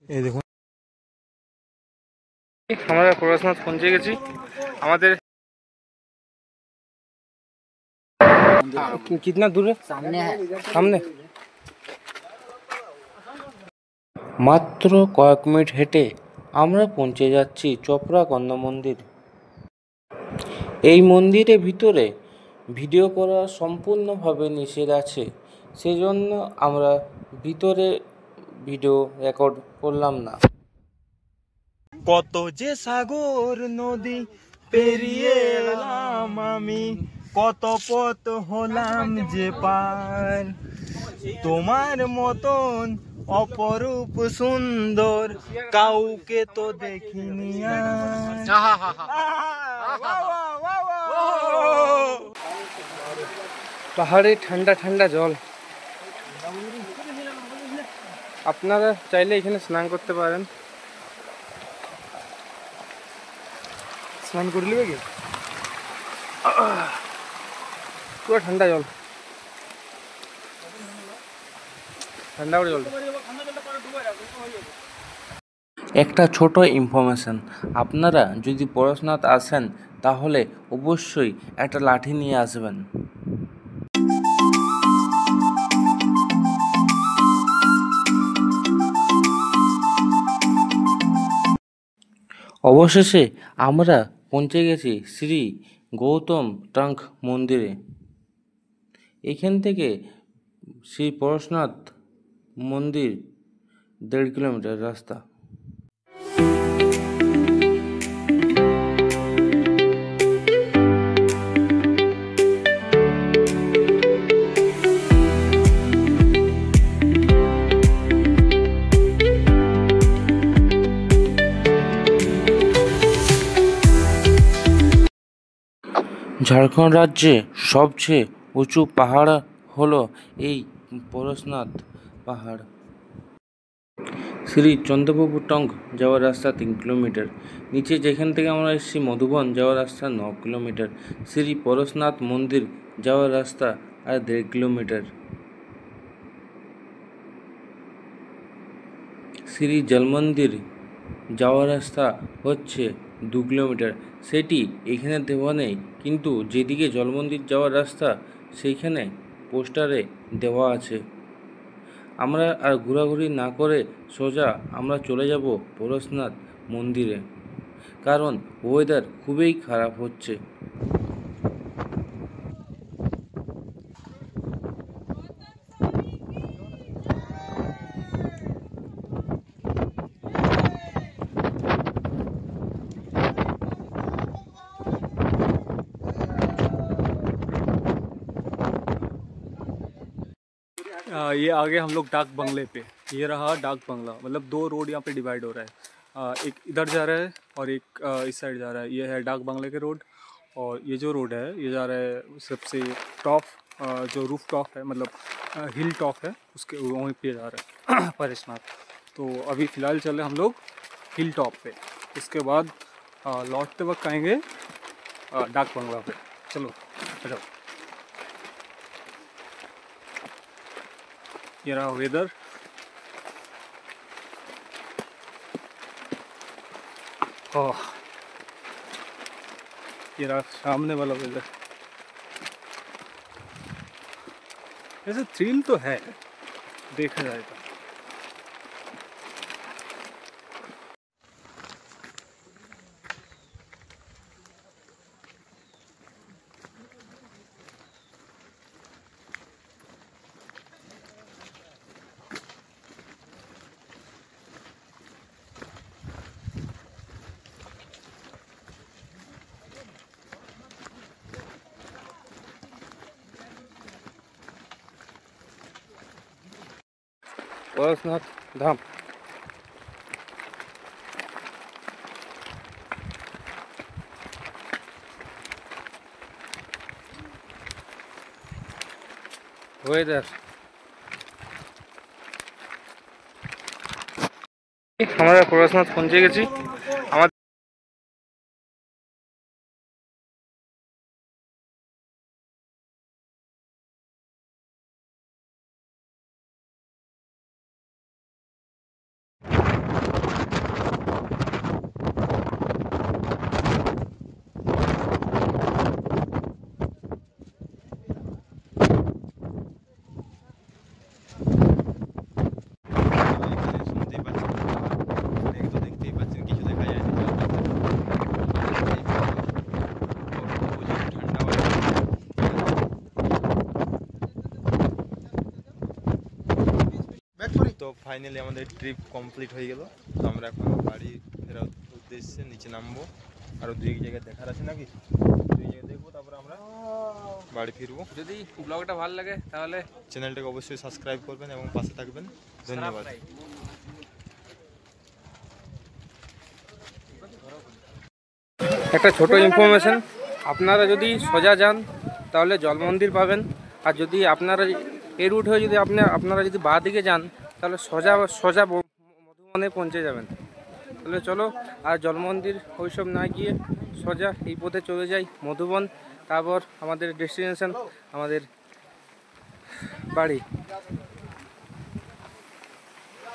এই দেখুন আমরা পড়াশোনা পৌঁছে গেছি। আমাদের कितना दूर है? सामने है। सामने মাত্র কয়েক মিনিট হেঁটে আমরা পৌঁছে যাচ্ছি চোপড়া গন্ধ মন্দির। এই মন্দিরের ভিতরে ভিডিও করা সম্পূর্ণভাবে নিষেধ আছে, সেজন্য আমরা ভিতরে ভিডিও রেকর্ড করলাম না। কত যে সাগর নদী পেরিয়ে এলাম আমি, কত পথ হলাম যে পার, তোমার মতন অপরূপ সুন্দর কাউকে তো দেখিনি আর। পাহাড়ে ঠান্ডা ঠান্ডা জল, আপনারা চাইলে এখানে স্নান করতে পারেন। স্নান করে নেবে কি? পুরো ঠান্ডা জল, ঠান্ডা করে জল। একটা ছোট ইনফরমেশন, আপনারা যদি পড়াশোনাতে আসেন তাহলে অবশ্যই একটা লাঠি নিয়ে আসবেন। অবশেষে আমরা পৌঁছে গেছি শ্রী গৌতম ট্রাঙ্ক মন্দিরে। এখান থেকে শ্রী পরশনাথ মন্দির 1.5 কিলোমিটার রাস্তা। ঝাড়খণ্ড রাজ্যে সবচেয়ে উঁচু পাহাড় হলো এই পরশনাথ পাহাড়। শ্রী চন্দ্রপ্রভু টঙ্ক যাওয়ার রাস্তা 3 কিলোমিটার। নিচে যেখান থেকে আমরা এসেছি মধুবন যাওয়ার রাস্তা 9 কিলোমিটার। শ্রী পরশনাথ মন্দির যাওয়ার রাস্তা আর 1.5 কিলোমিটার। শ্রী জল মন্দির যাওয়ার রাস্তা হচ্ছে 2 কিলোমিটার। সেটি এখানে দেওয়া নেই, কিন্তু যেদিকে জল মন্দির যাওয়ার রাস্তা সেইখানে পোস্টারে দেওয়া আছে। আমরা আর ঘোরাঘুরি না করে সোজা আমরা চলে যাব পরশনাথ মন্দিরে, কারণ ওয়েদার খুবই খারাপ হচ্ছে। ये आगे हम लोग डाक बंगले पे, ये रहा डाक बंगला। मतलब 2 रोड यहाँ पे डिवाइड हो रहा है, एक इधर जा रहा है और एक इस साइड जा रहा है। ये है डाक बंगले के रोड, और ये जो रोड है ये जा रहा है सबसे टॉप, जो रूफ टॉप है, मतलब हिल टॉप है, उसके वहीं पे जा रहा है परेशनाथ। तो अभी फ़िलहाल चले हम लोग हिल टॉप पे, उसके बाद लौटते वक्त आएंगे डाक बंगला पे। चलो आ जाओ। ये रहा वेदर, ओह ये रहा सामने वाला वेदर। ऐसे थ्रिल तो है देखा जाए तो। পরশনাথ ধাম। ওয়েদার, আমরা পরশনাথ পৌঁছে গেছি। আমাদের ফাইনালি আমাদের ট্রিপ কমপ্লিট হয়ে গেল। তো আমরা এখন বাড়ি ফেরার উদ্দেশ্যে নিচে নামবো। আরও দুই জায়গায় দেখার আছে নাকি, দুই জায়গায় দেখবো, তারপরে আমরা বাড়ি ফিরবো। যদি ব্লগটা ভালো লাগে তাহলে চ্যানেলটাকে অবশ্যই সাবস্ক্রাইব করবেন এবং পাশে থাকবেন। ধন্যবাদ। একটা ছোট ইনফরমেশন, আপনারা যদি সোজা যান তাহলে জল মন্দির পাবেন, আর যদি আপনারা এই রুট হয়ে যদি আপনারা যদি বাঁ দিকে যান তাহলে সোজা মধুবনে পৌঁছে যাবেন। তাহলে চলো, আর জল মন্দির ওইসব না গিয়ে সোজা এই পথে চলে যাই মধুবন, তারপর আমাদের ডেস্টিনেশন আমাদের বাড়ি।